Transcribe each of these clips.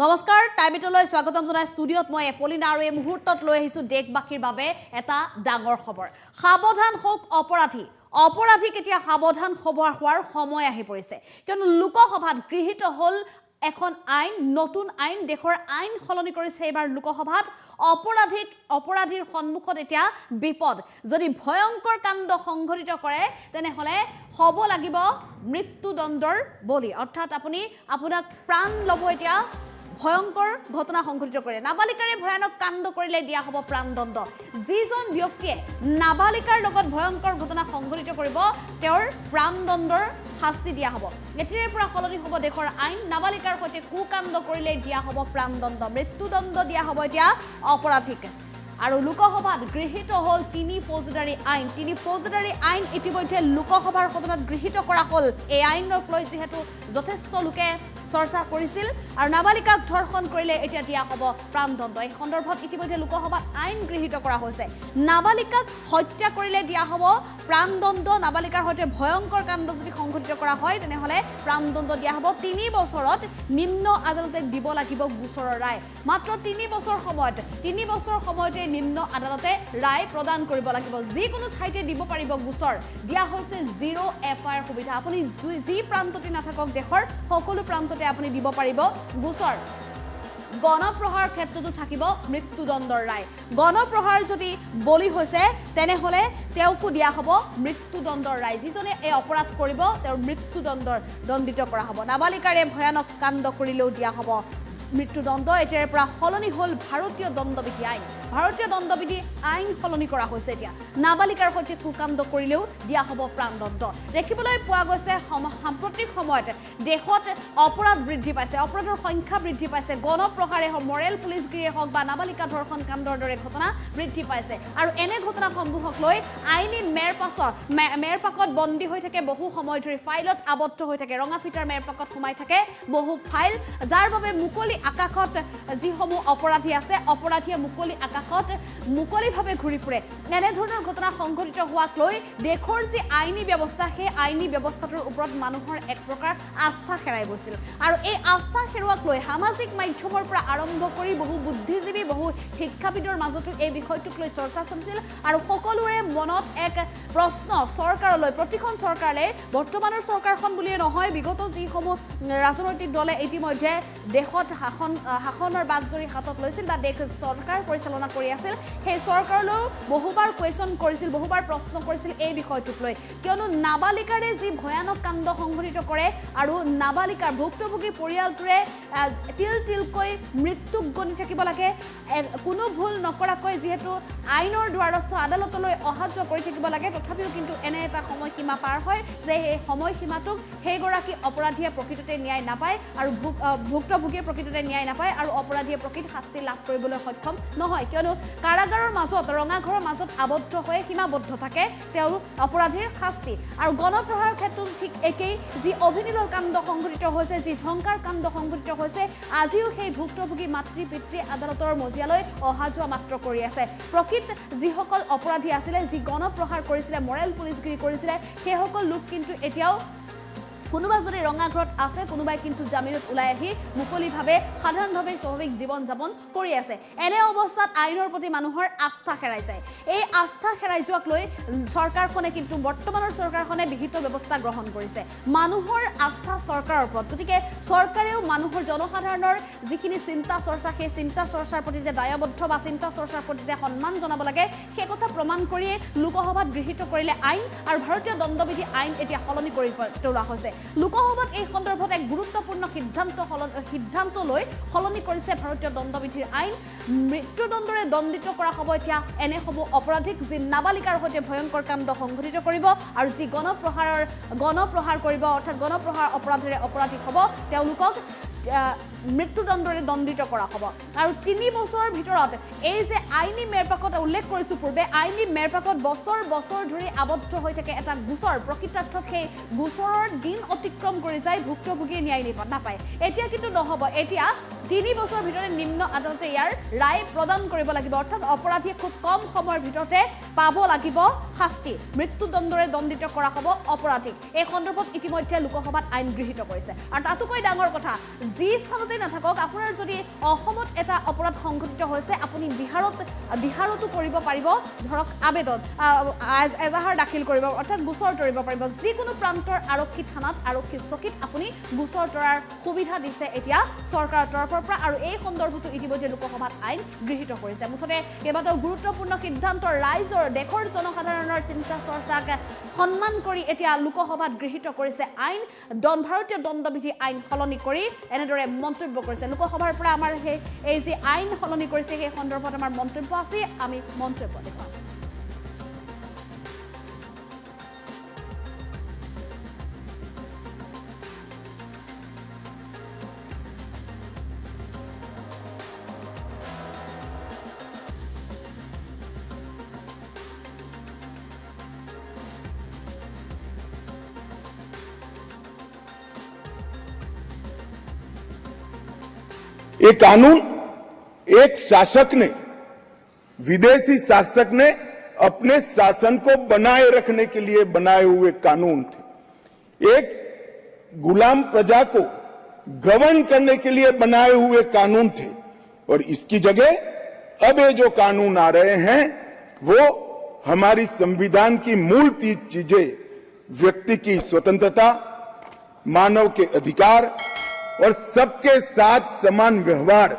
নমস্কাৰ টাইমিটলৈ স্বাগতম জনাই ষ্টুডিঅত মই এপলিনা আৰু এই মুহূৰ্তত লৈ আহিছো দেশবাসীৰ বাবে এটা ডাঙৰ খবৰ সাৱধান হোক অপৰাধী কেতিয়া সাৱধান হোৱাৰ সময় আহি পৰিছে কিয়নো লোকসভাত গৃহীত হল এখন আইন নতুন আইন দেশৰ আইন সলনি কৰিছে এবাৰ লোকসভাত অপৰাধীৰ সন্মুখত এতিয়া বিপদ যদি ভয়ংকৰ কাণ্ড সংঘটিত কৰে তেনেহলে হ'ব লাগিব মৃত্যুদণ্ডৰ বলি অৰ্থাৎ আপোনাক প্ৰাণ ল'ব এতিয়া ভয়ংকৰ ঘটনা সংঘটিত কৰে নাবালিকাৰে ভয়ানক কাণ্ড কৰিলে দিয়া হ'ব প্ৰাণদণ্ড যিজন ব্যক্তিয়ে নাবালিকাৰ লগত ভয়ংকৰ ঘটনা সংঘটিত কৰিব তেওঁৰ প্ৰাণদণ্ডৰ শাস্তি দিয়া হ'ব এতিয়াৰ পৰা সলনি হ'ব দেশৰ আইন নাবালিকাৰ সৈতে কুকাণ্ড কৰিলে দিয়া হ'ব প্ৰাণদণ্ড মৃত্যুদণ্ড দিয়া হ'ব এতিয়া অপৰাধীক আৰু লোকসভাত গৃহীত হল তিনি ফৌজদাৰী আইন ইতিমধ্যে লোকসভাৰ সদনত গৃহীত কৰা হল এই আইনক লৈ যেহেতু যথেষ্ট লোকে চৰ্চা কৰিছিল আৰু নাবালিকাক ধৰ্ষণ কৰিলে এতিয়া দিয়া হ'ব প্ৰাণদণ্ড এই সন্দৰ্ভত ইতিমধ্যে লোকসভাত আইন গৃহীত কৰা হৈছে নাবালিকাক হত্যা কৰিলে দিয়া হ'ব প্ৰাণদণ্ড নাবালিকাৰ সৈতে ভয়ংকৰ কাণ্ড যদি সংঘটিত কৰা হয় তেনেহলে প্ৰাণদণ্ড দিয়া হ'ব 3 বছৰত নিম্ন আদালতে দিব লাগিব গোচৰৰ ৰায় মাত্ৰ 3 বছৰ সময়তে নিম্ন আদালতে ৰায় প্ৰদান কৰিব লাগিব যিকোনো ঠাইতে দিব পাৰিব গোচৰ দিয়া হৈছে জিৰ' এফআইআৰ সুবিধা আপুনি যি প্ৰান্ততে নাথাকক দেশৰ সকলো প্ৰান্ততে আপুনি দিব পাৰিব গোচৰ গণপ্ৰহাৰ ক্ষেত্ৰতো থাকিব মৃত্যুদণ্ডৰ ৰায় গণপ্ৰহাৰ যদি বলি হৈছে তেনেহলে তেওঁকো দিয়া হ'ব মৃত্যুদণ্ডৰ ৰায় যিজনে এই অপৰাধ কৰিব তেওঁৰ মৃত্যুদণ্ডিত কৰা হ'ব নাবালিকাৰে ভয়ানক কাণ্ড কৰিলেও দিয়া হ'ব মৃত্যুদণ্ড এতিয়াৰ পৰা সলনি হল ভাৰতীয় দণ্ডবিধি আইন সলনি কৰা হৈছে এতিয়া নাবালিকাৰ সৈতে কুকাণ্ড কৰিলেও দিয়া হ'ব প্ৰাণদণ্ড দেখিবলৈ পোৱা গৈছে সাম্প্ৰতিক সময়ত দেশত অপৰাধ বৃদ্ধি পাইছে অপৰাধৰ সংখ্যা বৃদ্ধি পাইছে গণপ্ৰহাৰে হওক মৰেল পুলিচগিৰিয়ে হওক বা নাবালিকা ধৰ্ষণ কাণ্ডৰ দৰে ঘটনা বৃদ্ধি পাইছে আৰু এনে ঘটনাসমূহক লৈ আইনী মেৰপাকত বন্দী হৈ থাকে বহু সময় ধৰি ফাইলত আবদ্ধ হৈ থাকে ৰঙা ফিটাৰ মেৰপাকত সোমাই থাকে বহু ফাইল যাৰ বাবে মুকলি আকাশত যিসমূহ অপৰাধী আছে অপৰাধীয়ে মুকলিভাৱে ঘূৰি ফুৰে এনেধৰণৰ ঘটনা সংঘটিত হোৱাক লৈ দেশৰ যি আইনী ব্যৱস্থা সেই আইনী ব্যৱস্থাটোৰ ওপৰত মানুহৰ এক প্ৰকাৰ আস্থা হেৰাই গৈছিল আৰু এই আস্থা হেৰুৱাক লৈ সামাজিক মাধ্যমৰ পৰা আৰম্ভ কৰি বহু বুদ্ধিজীৱী বহু শিক্ষাবিদৰ মাজতো এই বিষয়টোক লৈ চৰ্চা চলিছিল আৰু সকলোৰে মনত এক প্ৰশ্ন চৰকাৰলৈ প্ৰতিখন চৰকাৰলৈ বৰ্তমানৰ চৰকাৰখন বুলিয়ে নহয় বিগত যিসমূহ ৰাজনৈতিক দলে ইতিমধ্যে দেশত শাসনৰ বাগজৰী হাতত লৈছিল বা দেশ চৰকাৰ পৰিচালনা কৰি আছিল সেই চৰকাৰলৈ বহুবাৰ কুৱেশ্যন কৰিছিল বহুবাৰ প্ৰশ্ন কৰিছিল এই বিষয়টোক লৈ কিয়নো নাবালিকাৰে যি ভয়ানক কাণ্ড সংঘটিত কৰে আৰু নাবালিকাৰ ভুক্তভোগী পৰিয়ালটোৰে তিলকৈ মৃত্যুক গণি থাকিব লাগে কোনো ভুল নকৰাকৈ যিহেতু আইনৰ দ্বাৰস্থ আদালতলৈ অহা যোৱা কৰি থাকিব লাগে তথাপিও কিন্তু এনে এটা সময়সীমা পাৰ হয় যে সেই সময়সীমাটোক সেইগৰাকী অপৰাধীয়ে প্ৰকৃততে ন্যায় নাপায় আৰু ভুক্তভোগীয়ে প্ৰকৃততে ন্যায় নাপায় আৰু অপৰাধীয়ে প্ৰকৃত শাস্তি লাভ কৰিবলৈ সক্ষম নহয় কিয়নো কাৰাগাৰৰ মাজত ৰঙাঘৰৰ মাজত আবদ্ধ হৈ সীমাবদ্ধ থাকে তেওঁ অপৰাধীৰ শাস্তি আৰু গণপ্ৰহাৰ ক্ষেত্ৰত ঠিক একেই যি অভিনীলৰ কাণ্ড সংঘটিত হৈছে যি ঝংকাৰ কাণ্ড সংঘটিত হৈছে আজিও সেই ভুক্তভোগী মাতৃ পিতৃ আদালতৰ মজিয়ালৈ অহা যোৱা মাত্ৰ কৰি আছে প্ৰকৃত যিসকল অপৰাধী আছিলে যি গণপ্ৰহাৰ কৰিছিলে মৰেল পুলিচগিৰি কৰিছিলে সেইসকল লোক কিন্তু এতিয়াও কোনোবা যদি ৰঙাঘৰত আছে কোনোবাই কিন্তু জামিনত ওলাই আহি মুকলিভাৱে সাধাৰণভাৱে স্বাভাৱিক জীৱন যাপন কৰি আছে এনে অৱস্থাত আইনৰ প্ৰতি মানুহৰ আস্থা হেৰাই যায় এই আস্থা হেৰাই যোৱাক লৈ চৰকাৰখনে কিন্তু বৰ্তমানৰ চৰকাৰখনে বিহিত ব্যৱস্থা গ্ৰহণ কৰিছে মানুহৰ আস্থা চৰকাৰৰ ওপৰত গতিকে চৰকাৰেও মানুহৰ জনসাধাৰণৰ যিখিনি চিন্তা চৰ্চা সেই চিন্তা চৰ্চাৰ প্ৰতি যে দায়বদ্ধ বা চিন্তা চৰ্চাৰ প্ৰতি যে সন্মান জনাব লাগে সেই কথা প্ৰমাণ কৰিয়ে লোকসভাত গৃহীত কৰিলে আইন আৰু ভাৰতীয় দণ্ডবিধি আইন এতিয়া সলনি কৰি তোলা হৈছে লোকসভাত এই সন্দৰ্ভত এক গুৰুত্বপূৰ্ণ সিদ্ধান্ত লৈ সলনি কৰিছে ভাৰতীয় দণ্ডবিধিৰ আইন মৃত্যুদণ্ডৰে দণ্ডিত কৰা হ'ব এতিয়া এনে হ'ব অপৰাধীক যি নাবালিকাৰ সৈতে ভয়ংকৰ কাণ্ড সংঘটিত কৰিব আৰু যি গণপ্ৰহাৰ কৰিব অৰ্থাৎ গণপ্ৰহাৰ অপৰাধীৰে অপৰাধী হ'ব তেওঁলোকক মৃত্যুদণ্ডৰে দণ্ডিত কৰা হ'ব আৰু 3 বছৰৰ ভিতৰত এই যে আইনী মেৰপাকত উল্লেখ কৰিছোঁ পূৰ্বে আইনী মেৰপাকত বছৰ ধৰি আবদ্ধ হৈ থাকে এটা গোচৰ প্ৰকৃতাৰ্থত সেই গোচৰৰ দিন অতিক্ৰম কৰি যায় ভুক্তভোগীয়ে ন্যায় নাপায় এতিয়া কিন্তু নহ'ব এতিয়া 3 বছৰৰ ভিতৰতে নিম্ন আদালতে ইয়াৰ ৰায় প্ৰদান কৰিব লাগিব অৰ্থাৎ অপৰাধীয়ে খুব কম সময়ৰ ভিতৰতে পাব লাগিব শাস্তি মৃত্যুদণ্ডৰে দণ্ডিত কৰা হ'ব অপৰাধীক এই সন্দৰ্ভত ইতিমধ্যে লোকসভাত আইন গৃহীত কৰিছে আৰু তাতোকৈ ডাঙৰ কথা যি স্থানতে নাথাকক আপোনাৰ যদি অসমত এটা অপৰাধ সংঘটিত হৈছে আপুনি বিহাৰতো কৰিব পাৰিব ধৰক আবেদন এজাহাৰ দাখিল কৰিব অৰ্থাৎ গোচৰ তৰিব পাৰিব যিকোনো প্ৰান্তৰ আৰক্ষী থানাত আৰক্ষী চকীত আপুনি গোচৰ তৰাৰ সুবিধা দিছে এতিয়া চৰকাৰৰ তৰফৰ পৰা আৰু এই সন্দৰ্ভতো ইতিমধ্যে লোকসভাত আইন গৃহীত কৰিছে মুঠতে কেইবাটাও গুৰুত্বপূৰ্ণ সিদ্ধান্ত ৰাইজৰ দেশৰ জনসাধাৰণৰ চিন্তা চৰ্চাক সন্মান কৰি এতিয়া লোকসভাত গৃহীত কৰিছে আইন ভাৰতীয় দণ্ডবিধি আইন সলনি কৰি এনেদৰে মন্তব্য কৰিছে লোকসভাৰ পৰা আমাৰ এই যে আইন সলনি কৰিছে সেই সন্দৰ্ভত আমাৰ মন্তব্য আছে আমি মন্তব্য দেখুৱাম ये कानून एक शासक ने विदेशी शासक ने अपने शासन को बनाए रखने के लिए बनाए हुए कानून थे एक गुलाम प्रजा को गवर्न करने के लिए बनाए हुए कानून थे और इसकी जगह अब ये जो कानून आ रहे हैं वो हमारी संविधान की मूल 3 चीजें व्यक्ति की स्वतंत्रता मानव के अधिकार और सबके साथ समान व्यवहार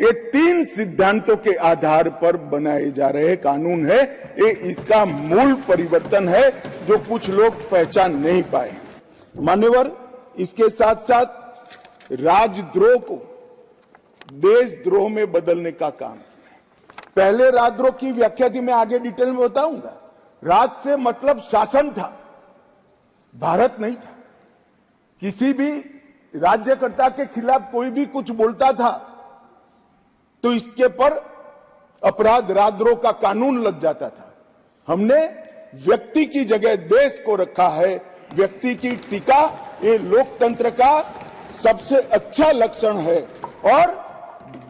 ये 3 सिद्धांतों के आधार पर बनाए जा रहे कानून है ये इसका मूल परिवर्तन है जो कुछ लोग पहचान नहीं पाए मान्यवर इसके साथ साथ राजद्रोह को देशद्रोह में बदलने का काम पहले राजद्रोह की व्याख्या थी मैं आगे डिटेल में बताऊंगा राज से मतलब शासन था भारत नहीं था किसी भी राज्यकर्ता के खिलाफ कोई भी कुछ बोलता था तो इसके पर अपराध राजद्रोह का कानून लग जाता था हमने व्यक्ति की जगह देश को रखा है व्यक्ति की टीका ये लोकतंत्र का सबसे अच्छा लक्षण है और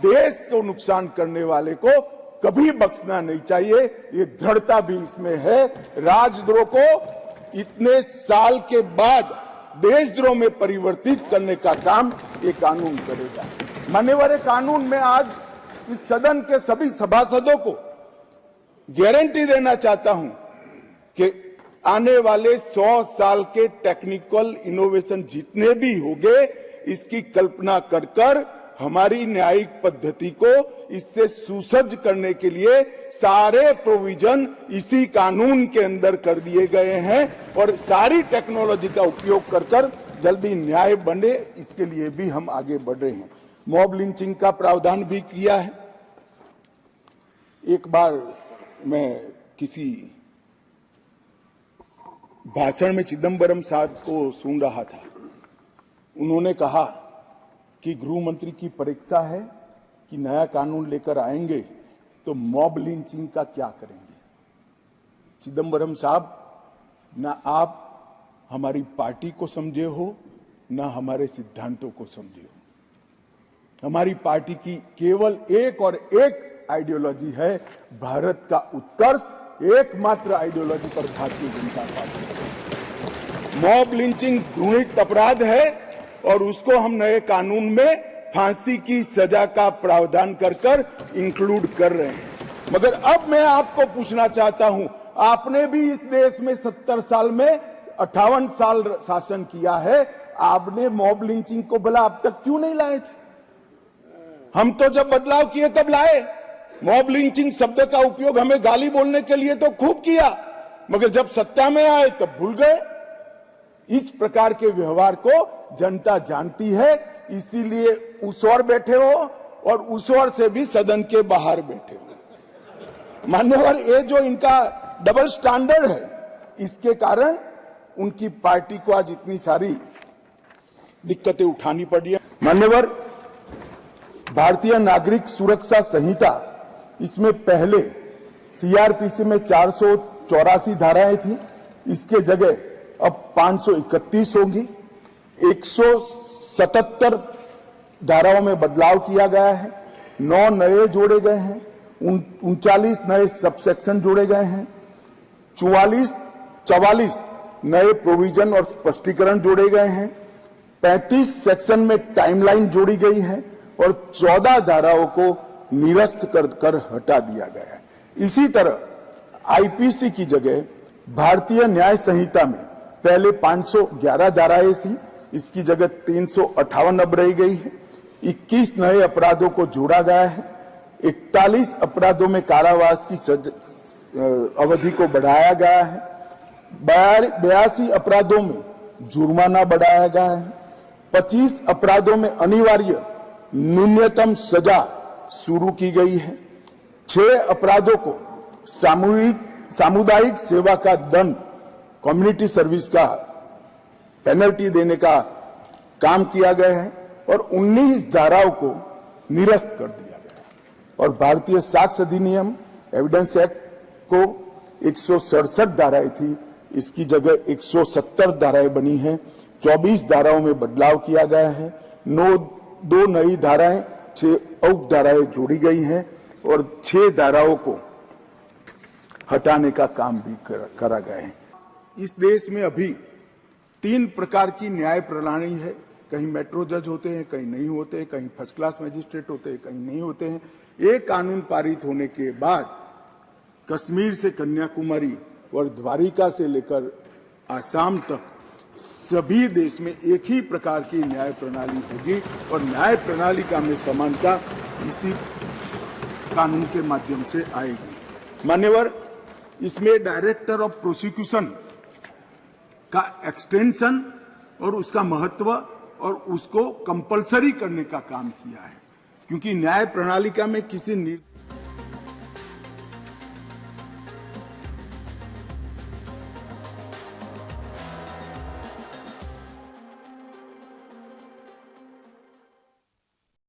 देश को नुकसान करने वाले को कभी बख्शना नहीं चाहिए ये दृढ़ता भी इसमें है राजद्रोह को इतने साल के बाद देशद्रोह में परिवर्तित करने का काम ये कानून करेगा मान्यवर कानून में आज इस सदन के सभी सभासदों को गारंटी देना चाहता हूं कि आने वाले 100 साल के टेक्निकल इनोवेशन जितने भी होंगे इसकी कल्पना कर हमारी न्यायिक पद्धति को इससे सुसज्ज करने के लिए सारे प्रोविजन इसी कानून के अंदर कर दिए गए हैं और सारी टेक्नोलॉजी का उपयोग कर जल्दी न्याय बने इसके लिए भी हम आगे बढ़ रहे हैं मॉब लिंचिंग का प्रावधान भी किया है एक बार मैं किसी भाषण में चिदंबरम साहब को सुन रहा था उन्होंने कहा कि गृह मंत्री की परीक्षा है कि नया कानून लेकर आएंगे तो मॉब लिंचिंग का क्या करेंगे चिदंबरम साहब ना आप हमारी पार्टी को समझे हो ना हमारे सिद्धांतों को समझे हो हमारी पार्टी की केवल एक और एक आइडियोलॉजी है भारत का उत्कर्ष एकमात्र आइडियोलॉजी पर Bharatiya Janata party mob lynching घृणित अपराध है और उसको हम नए कानून में फांसी की सजा का प्रावधान कर इंक्लूड कर रहे हैं मगर अब मैं आपको पूछना चाहता हूं आपने भी इस देश में 70 साल में 58 साल शासन किया है आपने मॉब लिंचिंग को भला अब तक क्यों नहीं लाए थे हम तो जब बदलाव किए तब लाए मॉब लिंचिंग शब्द का उपयोग हमें गाली बोलने के लिए तो खूब किया मगर जब सत्ता में आए तब भूल गए इस प्रकार के व्यवहार को जनता जानती है इसीलिए उस ओर बैठे हो और उस ओर से भी सदन के बाहर बैठे हो मान्यवर ये जो इनका डबल स्टैंडर्ड है इसके कारण उनकी पार्टी को आज इतनी सारी दिक्कतें उठानी पड़ी है मान्यवर भारतीय नागरिक सुरक्षा संहिता इसमें पहले सीआरपीसी में 484 धाराएं थी इसके जगह अब 531 होंगी 177 धाराओं में बदलाव किया गया है, 9 नए जोड़े गए हैं, 39 नए सबसेक्शन जोड़े गए हैं, 44 नए प्रोविजन और स्पष्टीकरण जोड़े गए हैं, 35 सेक्शन में टाइमलाइन जोड़ी गई है और 14 धाराओं को निरस्त कर हटा दिया गया है। इसी तरह आईपीसी की जगह भारतीय न्याय संहिता में पहले 511 धाराएं थी, इसकी जगह 358 अब रह गई है। 21 नए अपराधों को जोड़ा गया है। 41 अपराधों में कारावास की अवधि को बढ़ाया गया है। 82 अपराधों में जुर्माना बढ़ाया गया है। 25 अपराधों में अनिवार्य न्यूनतम सजा शुरू की गई है। 6 अपराधों को सामुदायिक सेवा का दंड, कम्युनिटी सर्विस का पेनल्टी देने का काम किया गया है और 19 धाराओं को निरस्त कर दिया गया है। और भारतीय साक्ष्य अधिनियम एविडेंस एक्ट को 167 धाराएं थी, इसकी जगह 170 धाराएं बनी हैं। 24 धाराओं में बदलाव किया गया है। 2 नई धाराएं, 6 उप धाराएं जोड़ी गई हैं और 6 धाराओं को हटाने का काम भी करा गया है। इस देश में अभी 3 प्रकार की न्याय प्रणाली है। कहीं मेट्रो जज होते हैं, कहीं नहीं होते, कहीं फर्स्ट क्लास मजिस्ट्रेट होते हैं, कहीं नहीं होते हैं। ये कानून पारित होने के बाद कश्मीर से कन्याकुमारी और द्वारिका से लेकर आसाम तक सभी देश में एक ही प्रकार की न्याय प्रणाली होगी और न्याय प्रणाली का में समानता इसी कानून के माध्यम से आएगी। मान्यवर, इसमें डायरेक्टर ऑफ प्रोसिक्यूशन का एक्सटेंशन और उसका महत्व और उसको कंपलसरी करने का काम किया है, क्योंकि न्याय प्रणालिका में किसी